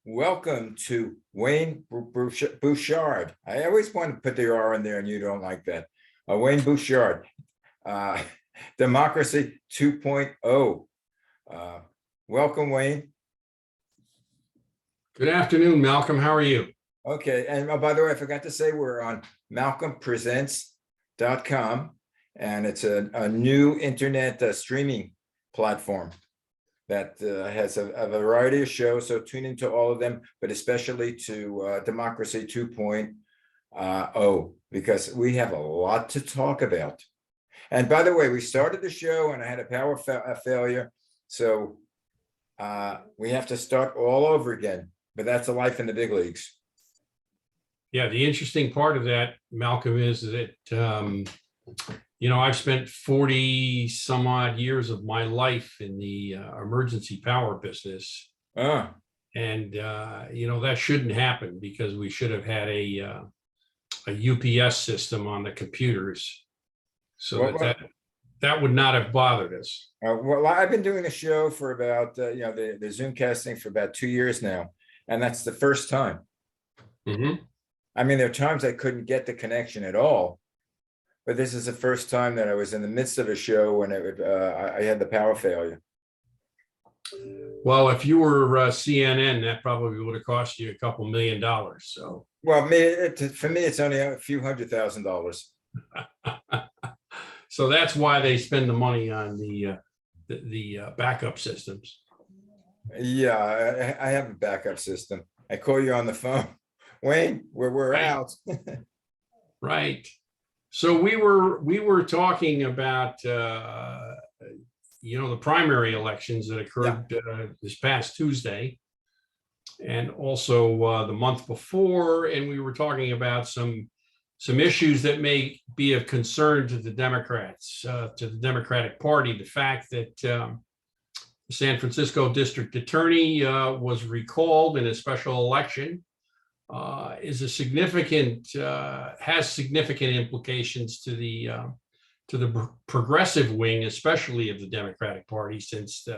Welcome to Wayne Bouchard. I always want to put the R in there and you don't like that. Wayne Bouchard, uh, Democracy 2.0. Welcome, Wayne. Good afternoon, Malcolm. How are you? Okay, and by the way, I forgot to say we're on malcolmpresents.com, and it's a new internet streaming platform that has a variety of shows, so tune into all of them, but especially to Democracy 2.0, because we have a lot to talk about. And by the way, we started the show and I had a power failure, so we have to start all over again, but that's a life in the big leagues. Yeah, the interesting part of that, Malcolm, is that I've spent 40 some odd years of my life in the emergency power business. And, that shouldn't happen because we should have had a UPS system on the computers. So that would not have bothered us. Well, I've been doing the show for about, the Zoom casting for about 2 years now, and that's the first time. Mm-hmm. I mean, there are times I couldn't get the connection at all. But this is the first time that I was in the midst of a show when I had the power failure. Well, if you were CNN, that probably would have cost you a couple $1 million. So, well, for me, it's only a few $100,000. So that's why they spend the money on the backup systems. Yeah, I have a backup system. I call you on the phone, Wayne, we're right. out. Right. So we were talking about the primary elections that occurred this past Tuesday, and also the month before, and we were talking about some issues that may be of concern to the Democrats, to the Democratic Party. The fact that the San Francisco District Attorney was recalled in a special election has significant implications to the progressive wing, especially of the Democratic Party, since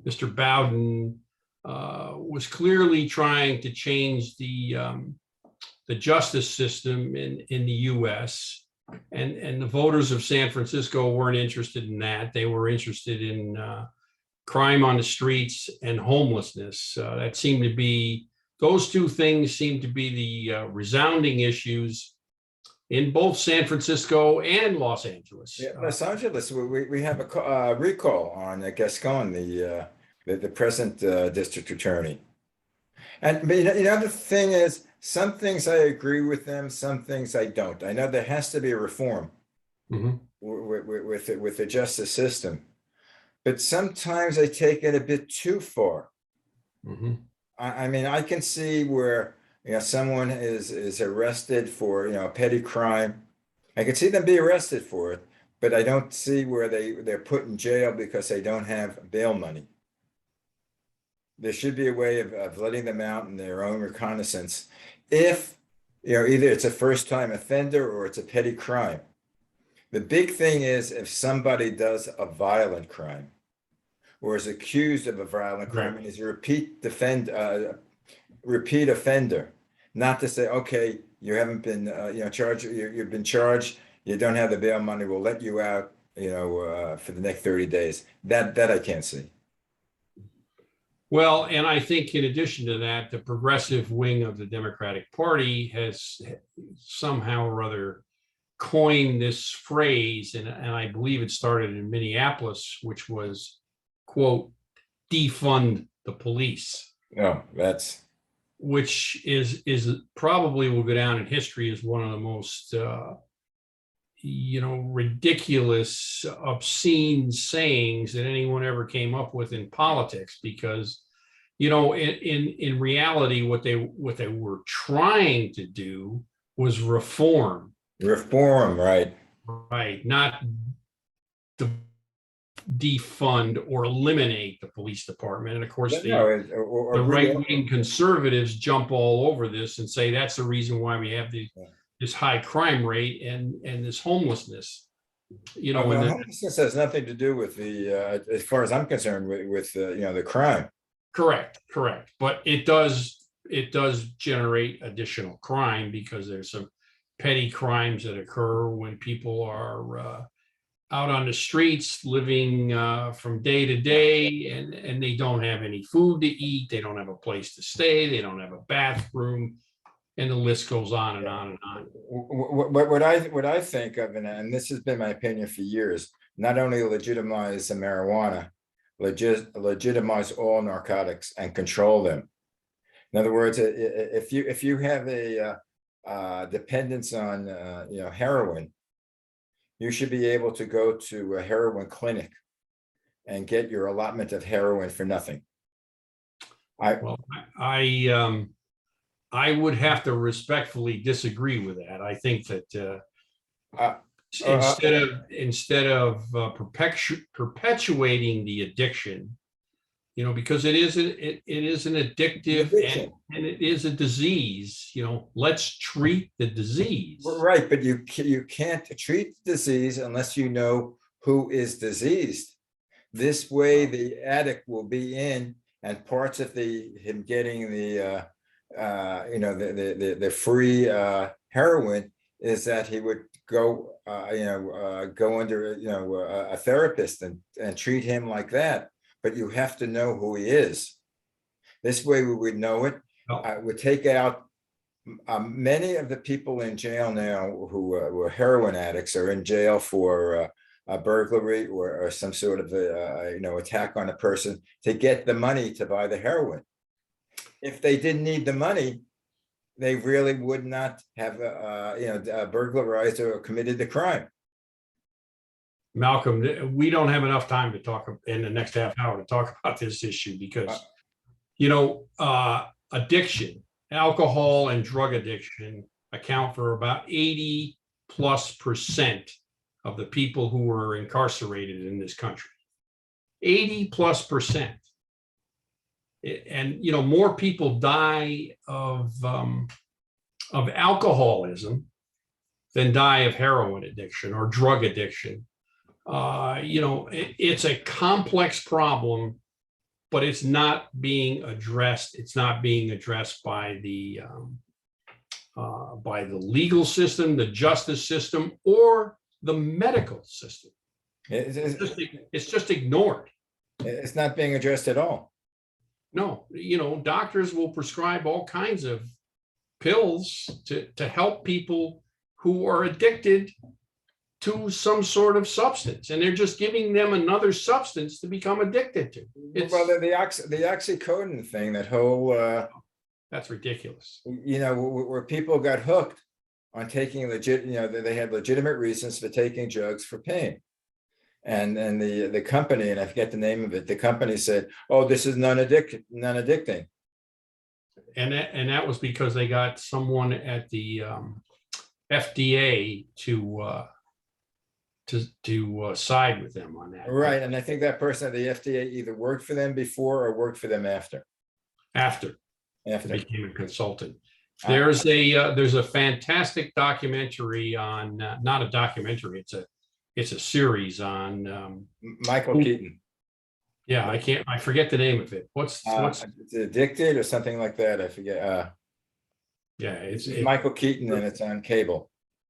Mr. Bowden was clearly trying to change the justice system in the U.S. and the voters of San Francisco weren't interested in that. They were interested in crime on the streets and homelessness. Those two things seem to be the resounding issues in both San Francisco and Los Angeles. Yeah, Los Angeles, we have a recall on Gascon, the present district attorney. And the thing is, some things I agree with them, some things I don't. I know there has to be a reform with the justice system, but sometimes I take it a bit too far. Mm-hmm. I mean, I can see where someone is arrested for a petty crime. I can see them be arrested for it, but I don't see where they're put in jail because they don't have bail money. There should be a way of letting them out in their own reconnaissance if either it's a first-time offender or it's a petty crime. The big thing is if somebody does a violent crime or is accused of a violent crime and is a repeat offender, not to say, okay, you haven't been charged, you've been charged, you don't have the bail money, we'll let you out for the next 30 days. That I can't see. Well, and I think in addition to that, the progressive wing of the Democratic Party has somehow or other coined this phrase, and I believe it started in Minneapolis, which was, quote, defund the police. No, which is probably will go down in history as one of the most ridiculous, obscene sayings that anyone ever came up with in politics, because in reality what they were trying to do was reform, right, not defund or eliminate the police department. And of course, the right-wing conservatives jump all over this and say that's the reason why we have this high crime rate and this homelessness. Homelessness has nothing to do with as far as I'm concerned, with the crime. Correct. But it does it does generate additional crime because there's some petty crimes that occur when people are out on the streets living from day to day, and they don't have any food to eat, they don't have a place to stay, they don't have a bathroom, and the list goes on and on and on. What I think of, and this has been my opinion for years, not only legitimize the marijuana, legitimize all narcotics and control them. In other words, if you have a dependence on heroin, you should be able to go to a heroin clinic and get your allotment of heroin for nothing. Well, I would have to respectfully disagree with that. I think that instead of perpetuating the addiction, because it is an addictive and it is a disease, let's treat the disease. Right, but you can't treat the disease unless you know who is diseased. This way, the addict will be in, and parts of him getting the free heroin is that he would go under a therapist and treat him like that. But you have to know who he is. This way we would know it. Would take out many of the people in jail now who were heroin addicts are in jail for a burglary or some sort of attack on a person to get the money to buy the heroin. If they didn't need the money, they really would not have burglarized or committed the crime. Malcolm, we don't have enough time to talk in the next half hour to talk about this issue because, addiction, alcohol and drug addiction account for about 80+% of the people who are incarcerated in this country. 80+%. And, more people die of alcoholism than die of heroin addiction or drug addiction. It's a complex problem, but it's not being addressed. It's not being addressed by the legal system, the justice system, or the medical system. It's just ignored. It's not being addressed at all. No, doctors will prescribe all kinds of pills to help people who are addicted to some sort of substance, and they're just giving them another substance to become addicted to. The oxycodone thing, that whole that's ridiculous. Where people got hooked on taking they had legitimate reasons for taking drugs for pain, and the company, and I forget the name of it, the company said, "Oh, this is non-addicting," and that was because they got someone at the FDA to side with them on that. Right, and I think that person at the FDA either worked for them before or worked for them after. After became a consultant. There's a fantastic documentary on not a documentary. It's a series on Michael Keaton. Yeah, I forget the name of it. What's it's Addicted or something like that. I forget. Yeah, it's Michael Keaton, and it's on cable.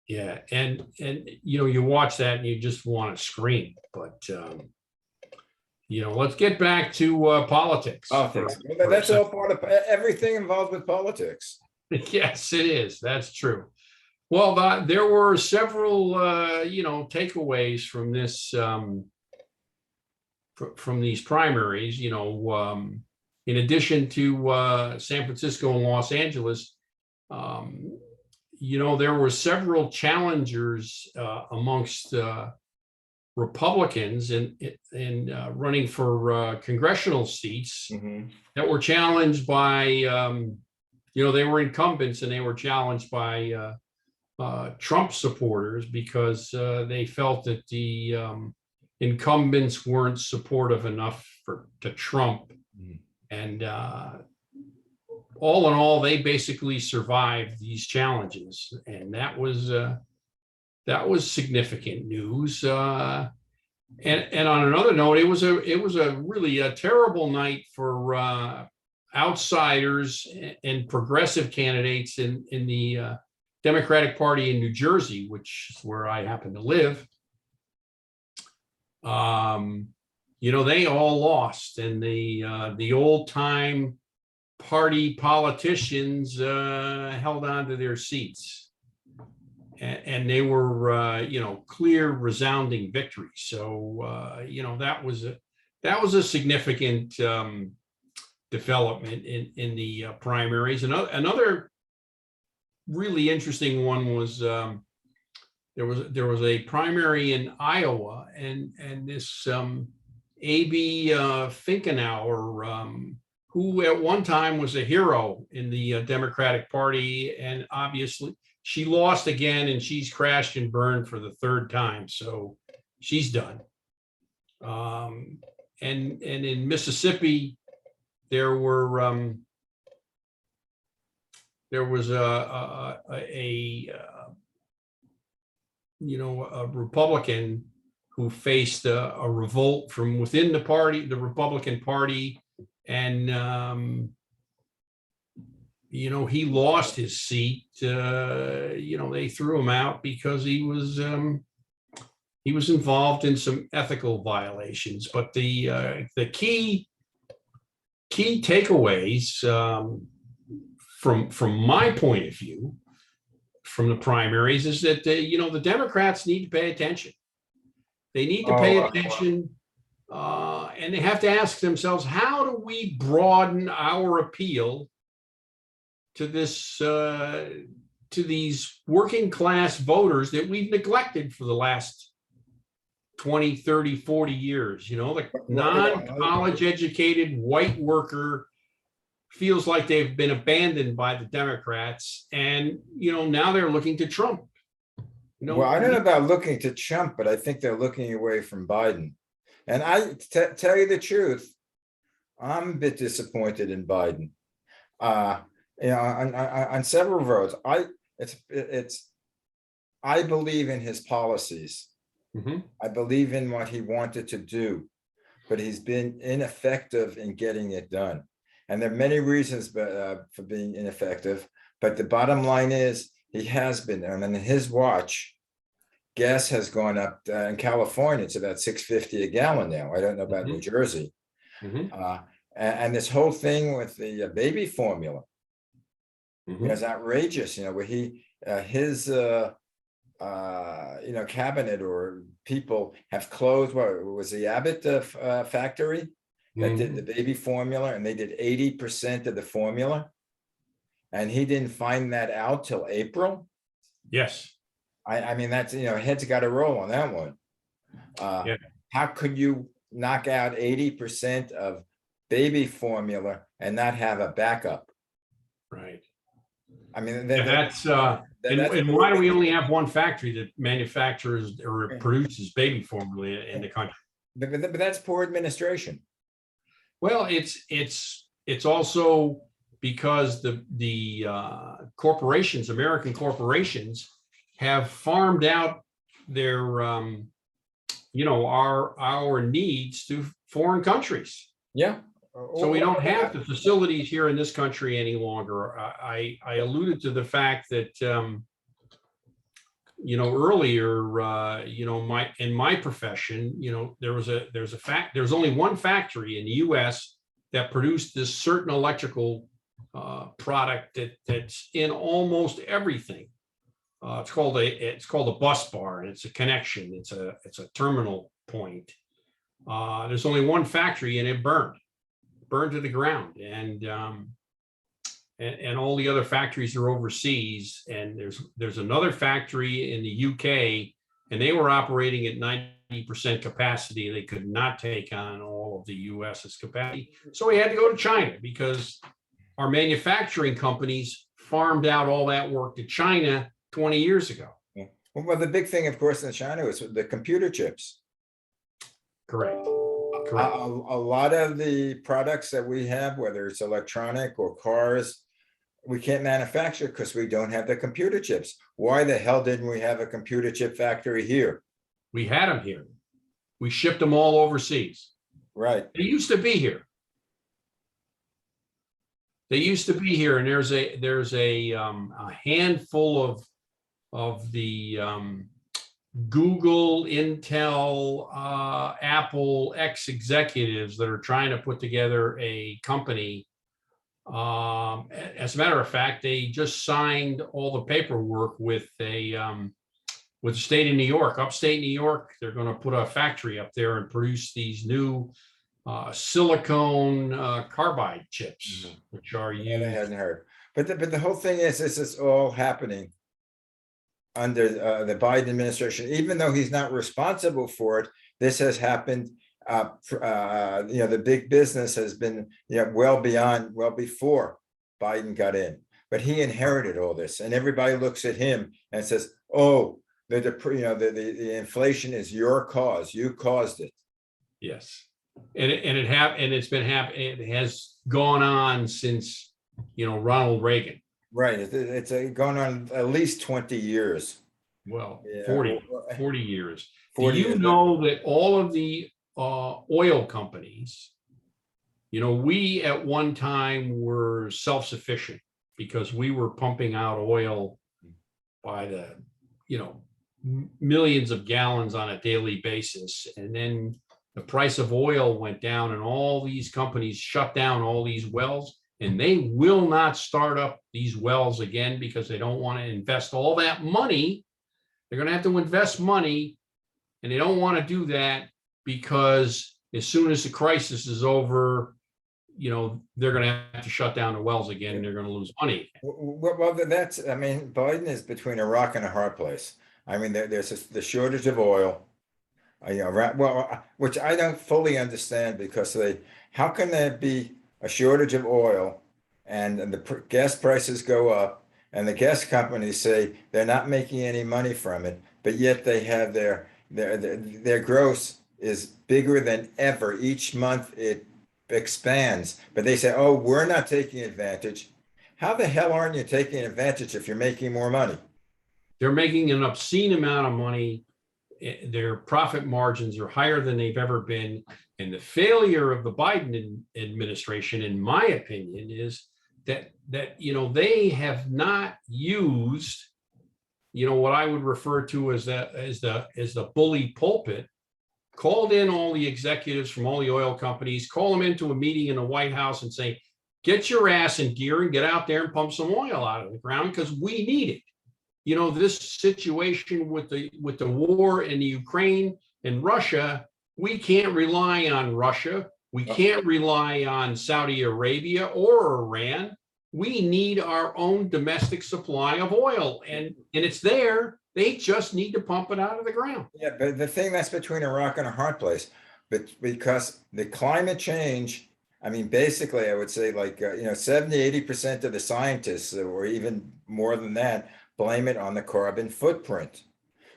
Yeah, and you watch that and you just want to scream. But let's get back to politics. That's all part of everything involved with politics. Yes, it is. That's true. Well, there were several takeaways from this from these primaries. In addition to San Francisco and Los Angeles. There were several challengers amongst Republicans in running for congressional seats that were challenged by, they were incumbents and they were challenged by Trump supporters because they felt that the incumbents weren't supportive enough to Trump. And all in all, they basically survived these challenges, and that was significant news. And on another note, it was a really terrible night for outsiders and progressive candidates in the Democratic Party in New Jersey, which is where I happen to live, they all lost, and the old time party politicians held on to their seats, and they were clear, resounding victories. So that was a significant development in the primaries. Another really interesting one was there was a primary in Iowa, and this A.B. Finkenauer, who at one time was a hero in the Democratic Party, and obviously she lost again, and she's crashed and burned for the third time, so she's done. And in Mississippi, there was a Republican who faced a revolt from within the party, the Republican Party, and he lost his seat. They threw him out because he was involved in some ethical violations. But the key takeaways from my point of view from the primaries is that the Democrats need to pay attention. They need to pay attention, and they have to ask themselves, how do we broaden our appeal to these working class voters that we've neglected for the last 20, 30, 40 years? The non-college educated white worker feels like they've been abandoned by the Democrats, and now they're looking to Trump. Well, I don't know about looking to Trump, but I think they're looking away from Biden. And tell you the truth, I'm a bit disappointed in Biden. On several roads. I believe in his policies. Mm-hmm. I believe in what he wanted to do, but he's been ineffective in getting it done. And there are many reasons for being ineffective, but the bottom line is he has been. And in his watch, gas has gone up in California. It's about $6.50 a gallon now. I don't know about New Jersey. Mm-hmm. And this whole thing with the baby formula is outrageous. Where his cabinet or people have closed. What was the Abbott factory that did the baby formula, and they did 80% of the formula, and he didn't find that out till April. Yes. I mean, that's, heads got to roll on that one. Yeah. How could you knock out 80% of baby formula and not have a backup? Right. I mean, that's and why do we only have one factory that manufactures or produces baby formula in the country? But that's poor administration. Well, it's also because the corporations, American corporations, have farmed out their our needs to foreign countries. Yeah. So we don't have the facilities here in this country any longer. I alluded to the fact that earlier, in my profession, there's only one factory in the U.S. that produced this certain electrical product that's in almost everything. It's called a bus bar, and it's a connection. It's a terminal point. There's only one factory, and it burned to the ground, and all the other factories are overseas. And there's another factory in the UK, and they were operating at 90% capacity. They could not take on all of the US's capacity, so we had to go to China because our manufacturing companies farmed out all that work to China 20 years ago. Yeah. Well, the big thing, of course, in China is the computer chips. Correct. A lot of the products that we have, whether it's electronic or cars, we can't manufacture because we don't have the computer chips. Why the hell didn't we have a computer chip factory here? We had them here. We shipped them all overseas. Right. They used to be here. They used to be here, and there's a handful of the Google, Intel, Apple ex-executives that are trying to put together a company. As a matter of fact, they just signed all the paperwork with the state of New York, upstate New York. They're going to put a factory up there and produce these new silicone carbide chips, which are Yeah, I used. hadn't heard. But the whole thing is, this is all happening under the Biden administration, even though he's not responsible for it. This has happened. The big business has been, well before Biden got in. But he inherited all this, and everybody looks at him and says, "Oh, the inflation is your cause. You caused it." Yes, and it has gone on since Ronald Reagan. Right. It's going on at least 20 years. Well, Yeah, 40 years. 40 Do you years. know that all of the oil companies, we at one time were self-sufficient because we were pumping out oil by the, millions of gallons on a daily basis. And then the price of oil went down and all these companies shut down all these wells, and they will not start up these wells again because they don't want to invest all that money. They're going to have to invest money, and they don't want to do that because as soon as the crisis is over, they're going to have to shut down the wells again, and they're going to lose money. Well, Biden is between a rock and a hard place. I mean, there's the shortage of oil, which I don't fully understand, because how can there be a shortage of oil and the gas prices go up, and the gas companies say they're not making any money from it, but yet they have their gross is bigger than ever. Each month it expands, but they say, "Oh, we're not taking advantage." How the hell aren't you taking advantage if you're making more money? They're making an obscene amount of money. Their profit margins are higher than they've ever been. And the failure of the Biden administration, in my opinion, is that they have not used what I would refer to as the bully pulpit. Called in all the executives from all the oil companies, call them into a meeting in the White House and say, "Get your ass in gear and get out there and pump some oil out of the ground because we need it." This situation with the war in the Ukraine and Russia, we can't rely on Russia. We can't rely on Saudi Arabia or Iran. We need our own domestic supply of oil, and it's there. They just need to pump it out of the ground. Yeah, but the thing, that's between a rock and a hard place, but because the climate change, I mean, basically, I would say 70-80% of the scientists, or even more than that, blame it on the carbon footprint.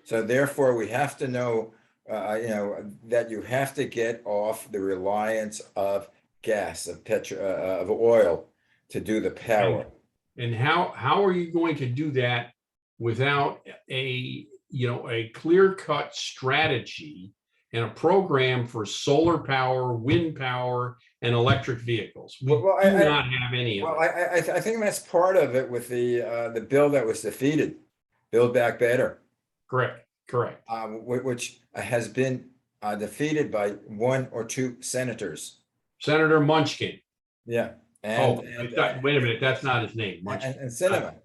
So therefore, we have to know, that you have to get off the reliance of gas, of oil to do the power. And how are you going to do that without a clear-cut strategy and a program for solar power, wind power, and electric vehicles? We do not have any of it. Well, I think that's part of it with the bill that was defeated, Build Back Better. Correct. Which has been defeated by 1 or 2 senators. Senator Munchkin. Yeah. Wait a minute, that's not his name. Munchkin. And Cinnamon,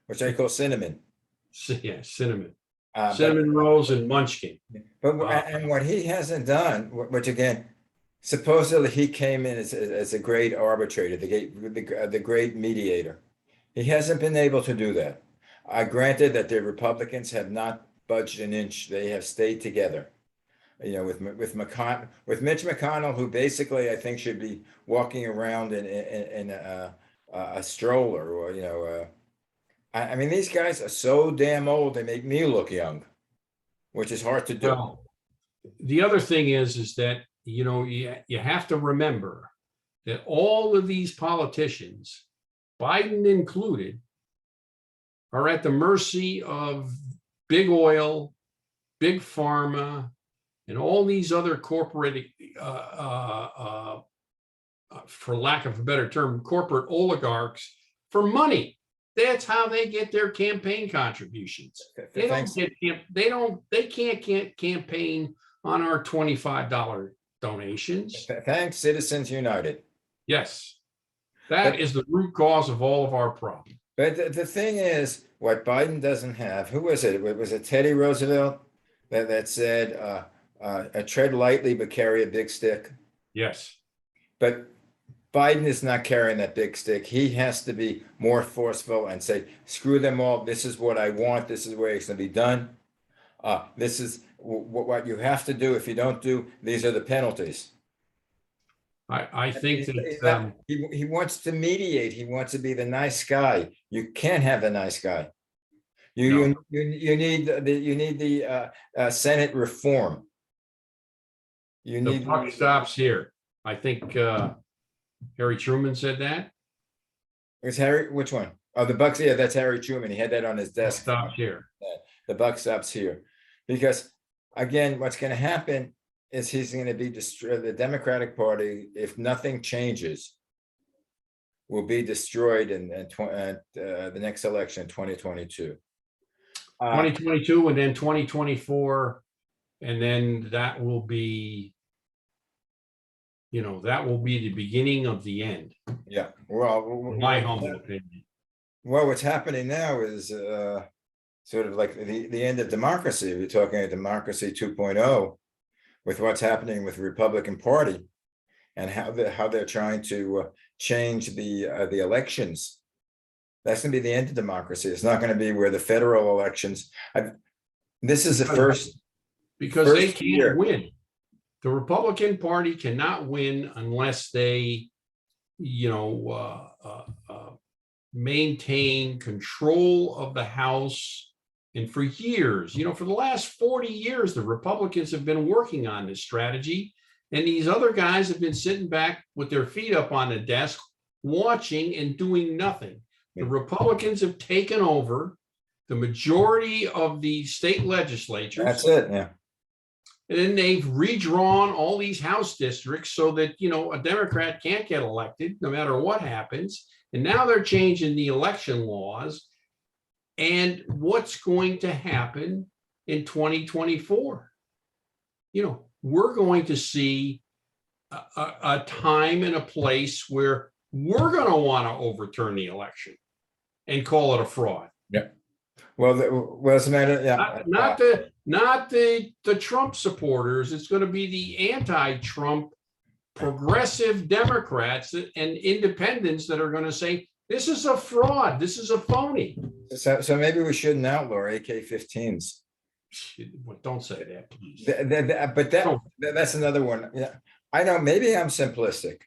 which I call Cinnamon. Yeah, Cinnamon. Cinnamon Rolls and Munchkin. But and what he hasn't done, which again, supposedly he came in as a great arbitrator, the great mediator. He hasn't been able to do that. Granted that the Republicans have not budged an inch; they have stayed together. With Mitch McConnell, who basically I think should be walking around in a stroller, or I mean, these guys are so damn old, they make me look young, which is hard to do. Well, the other thing is that, you have to remember that all of these politicians, Biden included, are at the mercy of big oil, big pharma, and all these other corporate for lack of a better term, corporate oligarchs for money. That's how they get their campaign contributions. They don't Thanks. they can't campaign on our $25 donations. Thanks, Citizens United. Yes, that But is the root cause of all of our problems. but the thing is, what Biden doesn't have, who was it? Was it Teddy Roosevelt that said, tread lightly but carry a big stick? Yes. But Biden is not carrying that big stick. He has to be more forceful and say, screw them all. This is what I want. This is where it's going to be done. This is what you have to do. If you don't do, these are the penalties. I think He's that not- he wants to mediate. He wants to be the nice guy. You can't have the nice guy. You need the Senate reform. You the need buck stops here. I think Harry Truman said that. It's Harry. Which one? Oh, the Bucks. Yeah, that's Harry Truman. He had that on his Buck desk. stops here. The buck stops here, because again, what's going to happen is he's going to be destroyed. The Democratic Party, if nothing changes, will be destroyed in the next election, 2022. 2022 and then 2024, and then that will be, that will be the beginning of the end. Yeah. In my humble opinion. Well, what's happening now is sort of like the end of democracy. We're talking a democracy 2.0 with what's happening with the Republican Party and how they're trying to change the elections. That's going to be the end of democracy. It's not going to be where the federal elections. This is the first. Because they first can't year. win. The Republican Party cannot win unless they, maintain control of the House. And for years, for the last 40 years, the Republicans have been working on this strategy. And these other guys have been sitting back with their feet up on the desk, watching and doing nothing. The Republicans have taken over the majority of the state legislatures. That's it. Yeah. And then they've redrawn all these House districts so that, a Democrat can't get elected no matter what happens. And now they're changing the election laws. And what's going to happen in 2024? We're going to see a time and a place where we're going to want to overturn the election and call it a fraud. Yeah. Well, what's the matter? Yeah. Not the Trump supporters. It's going to be the anti-Trump progressive Democrats and independents that are going to say, this is a fraud. This is a phony. So maybe we shouldn't outlaw AK-15s. Don't say that, please. But that's another one. Yeah, I know. Maybe I'm simplistic.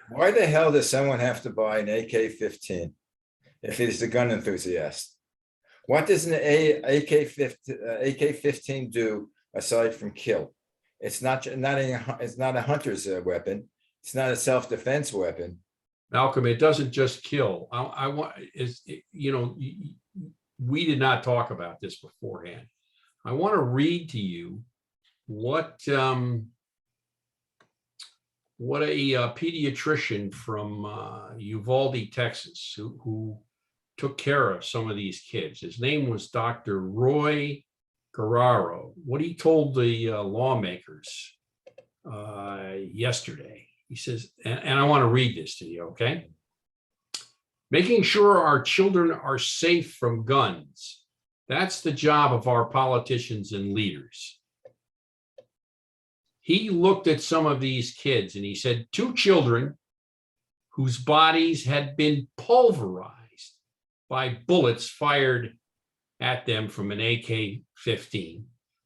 Why the hell does someone have to buy an AK-15 if he's a gun enthusiast? What does an AK-15 do aside from kill? It's not a hunter's weapon. It's not a self-defense weapon. Malcolm, it doesn't just kill. We did not talk about this beforehand. I want to read to you what a pediatrician from Uvalde, Texas, who took care of some of these kids. His name was Dr. Roy Guerrero. What he told the lawmakers yesterday. He says, and I want to read this to you, okay? Making sure our children are safe from guns. That's the job of our politicians and leaders. He looked at some of these kids and he said, 2 children whose bodies had been pulverized by bullets fired at them from an AK-15.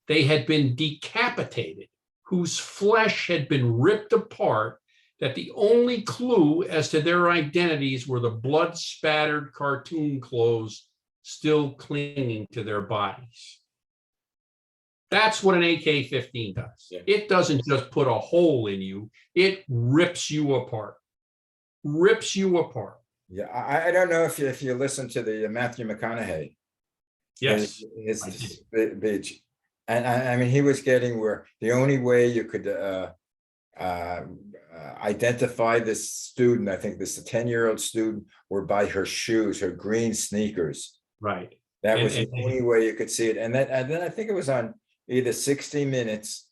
They had been decapitated, whose flesh had been ripped apart, that the only clue as to their identities were the blood-spattered cartoon clothes still clinging to their bodies. That's what an AK-15 does. Yeah. It doesn't just put a hole in you, it rips you apart. Rips you apart. Yeah, I don't know if you listen to the Matthew McConaughey. Yes. His speech. And I mean, he was getting where the only way you could uh, identify this student. I think this 10-year-old student were by her shoes, her green sneakers. Right. That And, was the only way you could see it. And then I think it was on either 60 Minutes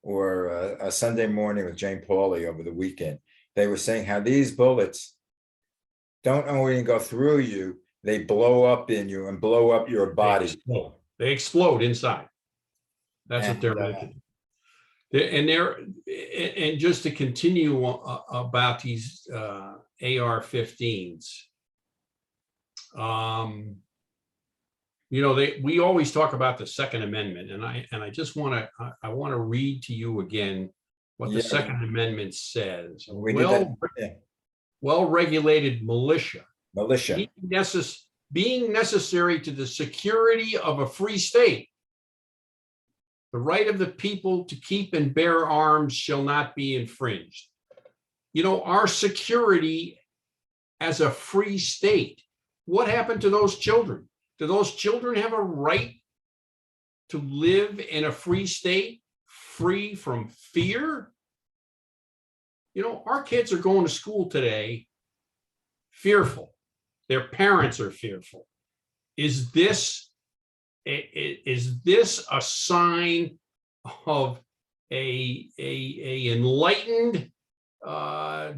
or a Sunday Morning with Jane Pauley over the weekend. They were saying how these bullets don't only go through you, they blow up in you and blow up your body. They explode inside. That's what And they're making. And just to continue about these AR-15s, we always talk about the Second Amendment, and I just want to read to you again what the Second Amendment says. We did that. Yeah. Well-regulated militia, Militia. being necessary to the security of a free state. The right of the people to keep and bear arms shall not be infringed. Our security as a free state, what happened to those children? Do those children have a right to live in a free state, free from fear? Our kids are going to school today fearful. Their parents are fearful. Is this a sign of a enlightened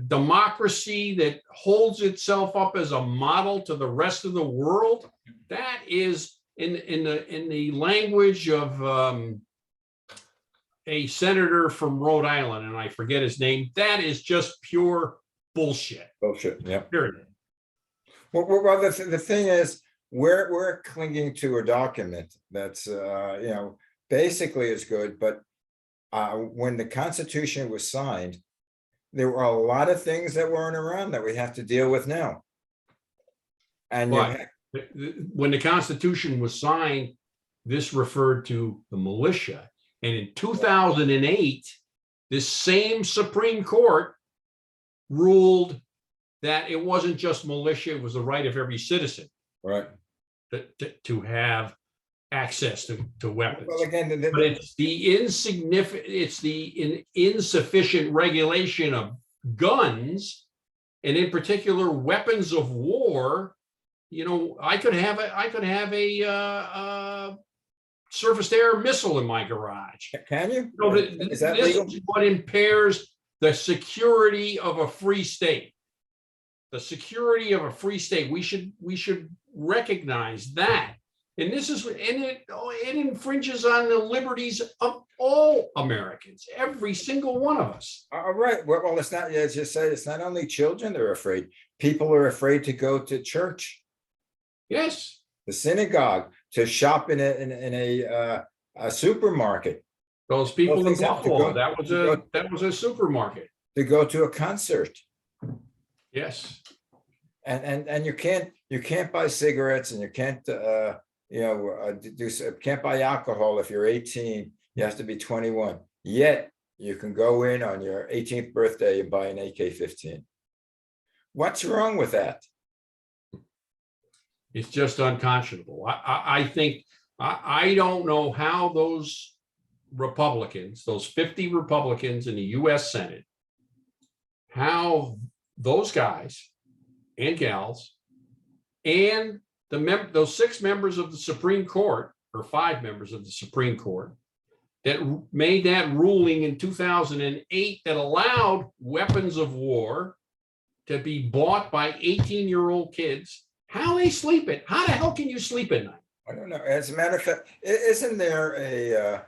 democracy that holds itself up as a model to the rest of the world? That is, in the language of a senator from Rhode Island, and I forget his name, that is just pure bullshit. Bullshit. Yeah. Period. Well, the thing is, we're clinging to a document that's basically is good, but when the Constitution was signed, there were a lot of things that weren't around that we have to deal with now. And when the Constitution was signed, this referred to the militia. And in 2008, this same Supreme Court ruled that it wasn't just militia, it was the right of every citizen, right, to have access to weapons. Well, again, but it's the insufficient regulation of guns, and in particular weapons of war. I could have a surface-to-air missile in my garage. Can you? Is that legal? Is what impairs the security of a free state. The security of a free state. We should recognize that. And it infringes on the liberties of all Americans, every single one of us. All right. Well, it's not, as you said, it's not only children that are afraid. People are afraid to go to church. Yes. The synagogue, to shop in a supermarket. Those people in Buffalo, that was a supermarket. To go to a concert. Yes. And you can't buy cigarettes, and you can't can't buy alcohol if you're 18. You have to be 21. Yet you can go in on your 18th birthday and buy an AK-15. What's wrong with that? It's just unconscionable. I think I don't know how those Republicans, those 50 Republicans in the U.S. Senate, how those guys and gals and those 6 members of the Supreme Court, or 5 members of the Supreme Court, that made that ruling in 2008 that allowed weapons of war to be bought by 18-year-old kids, how they sleep it. How the hell can you sleep at night? I don't know. As a matter of fact, isn't there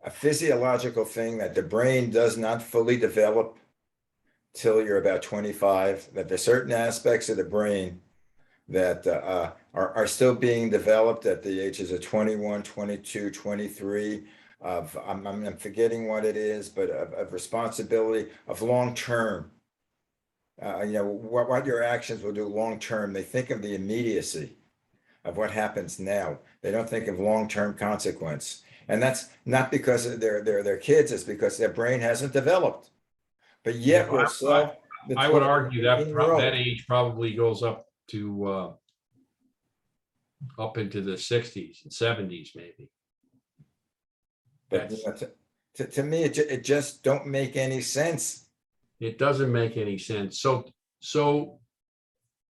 a physiological thing that the brain does not fully develop till you're about 25, that there's certain aspects of the brain that are still being developed at the ages of 21, 22, 23, I'm forgetting what it is, but of responsibility, of long-term, what your actions will do long-term. They think of the immediacy of what happens now. They don't think of long-term consequence. And that's not because they're kids, it's because their brain hasn't developed. But yet I would argue that age probably goes up to up into the 60s and 70s, maybe. But to me, it just don't make any sense. It doesn't make any sense. So,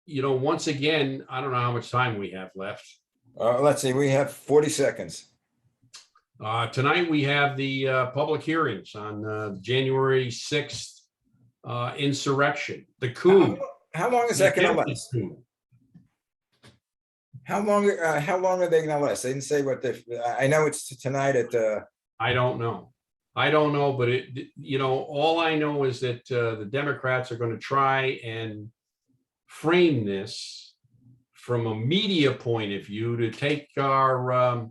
once again, I don't know how much time we have left. Let's see, we have 40 seconds. Tonight, we have the public hearings on January 6th insurrection, the coup. How long is the that going to attempted last? coup. How long are they going to last? They didn't say what I know it's tonight at I don't know. But all I know is that the Democrats are going to try and frame this from a media point of view to take our,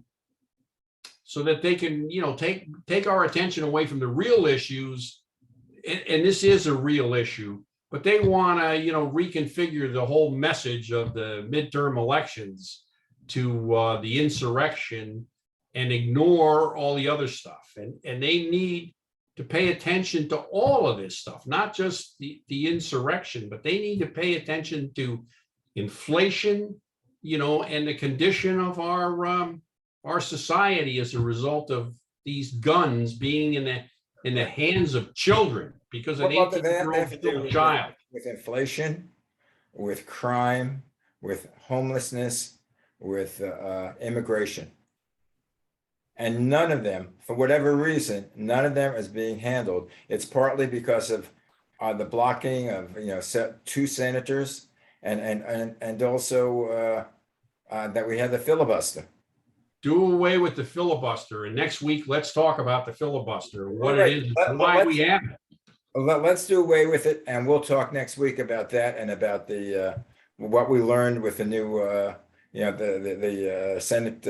so that they can, take our attention away from the real issues. And this is a real issue, but they want to, reconfigure the whole message of the midterm elections to the insurrection and ignore all the other stuff. And they need to pay attention to all of this stuff, not just the insurrection, but they need to pay attention to inflation, and the condition of our society as a result of these guns being in the hands of children, because an what do they have 18-year-old to do child. with inflation, with crime, with homelessness, with immigration. And none of them, for whatever reason, none of them is being handled. It's partly because of the blocking of, two senators and also that we had the filibuster. Do away with the filibuster, and next week let's talk about the filibuster, what Right. it is, and why we have it. Let's do away with it, and we'll talk next week about that and about the what we learned with the new the Senate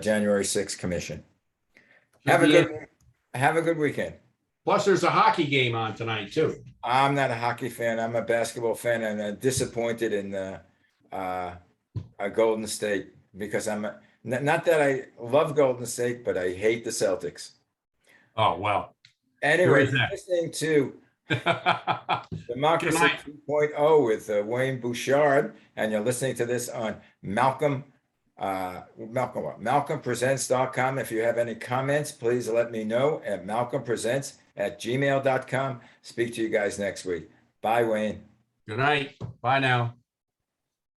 January 6th commission. Have a good weekend. Plus, there's a hockey game on tonight too. I'm not a hockey fan. I'm a basketball fan, and I'm disappointed in Golden State because not that I love Golden State, but I hate the Celtics. Oh, well. Anyway, Who is that? listening to Democracy Good night. 2.0 with Wayne Bouchard, and you're listening to this on MalcolmPresents.com. If you have any comments, please let me know at malcolmpresents@gmail.com. Speak to you guys next week. Bye, Wayne. Good night. Bye now.